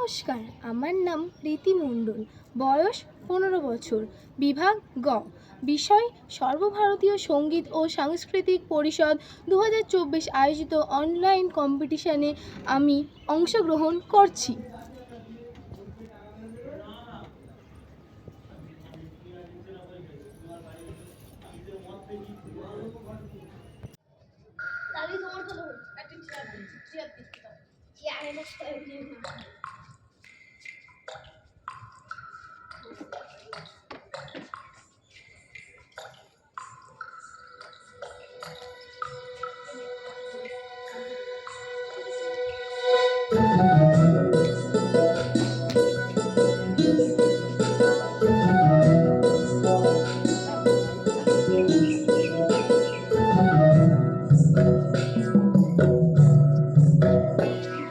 নমস্কার, আমার নাম রীতি মণ্ডল, বয়স 15 বছর, বিভাগ গ, বিষয় সর্বভারতীয় সঙ্গীত ও সাংস্কৃতিক পরিষদ 2024 আয়োজিত অনলাইন কম্পিটিশনে আমি অংশগ্রহণ করছি।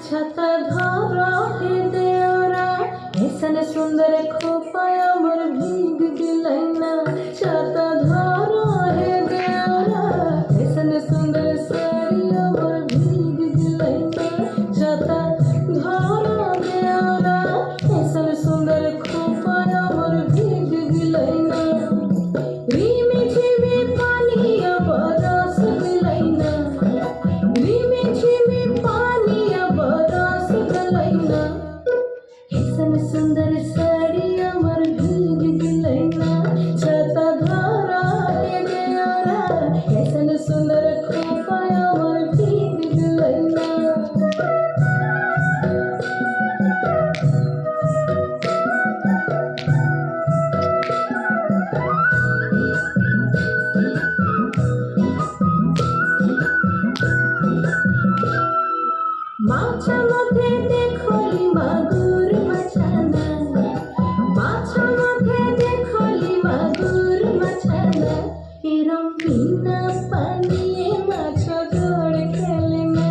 छाता धरा हे देवरा ऐसन सुंदर खोपाय अमर भीग दिलैना। छाता धरा हे देवरा ऐसन सुंदर साड़ी अमर भीग दिलैना। छाता धरा देवरा ऐसन सुंदर खोपाय अमर भीग दिलैना। रिमी झिमी पानी बरस दिलैना। रिमी झिमी पानी बरस दिलैना। ऐसन सुंदर साड़ी अमर भीग दिलैना। छाता धरा हे देवरा ऐसन सुंदर खोपा अमर भीग दिलैना। माछा मध्ये देखली मागुर मछाना। माछा मध्ये देखली मागुर मछाना। एरम बिना पानिए माछ जोड़ खेलना।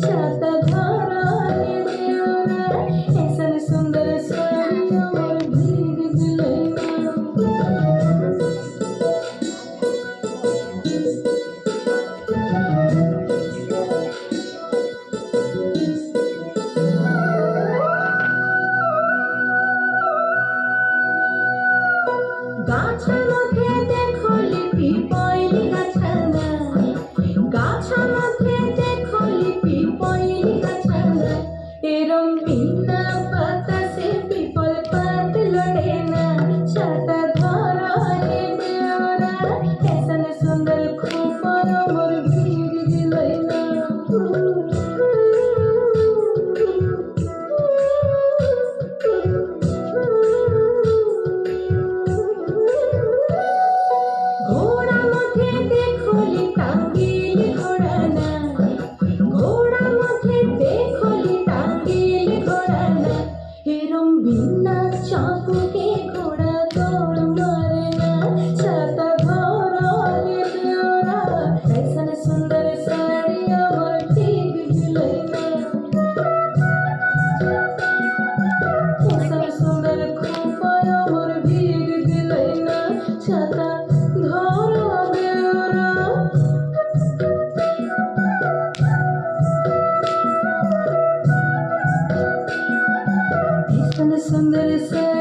छाता धरा हे देवरा ऐसन सुंदर साड़ी अमर भीग दिलैना। गाछा मध्ये देखली पिपइली गाछाना। गाछा मध्ये देखली पिपइली गाछाना। एरम बिना पाता से पिपल पात लड़ेना। छाता धरा हे देवरा ऐसन सुंदर खोपा अमर भीग दिलैना। घोड़ा मध्ये देखली टांगिल घोड़ाना। घोड़ा मध्ये देखली टांगिल घोड़ाना। एरम बिना चाकू के घोड़ा दौड़ मारेना। छाता धरा हे देवरा ऐसन सुंदर साड़ी अमर भीग दिलैना। ऐसन सुंदर खोपा अमर भीग दिलैना। छाता धरा देवरा ऐसन सुंदर साड़ी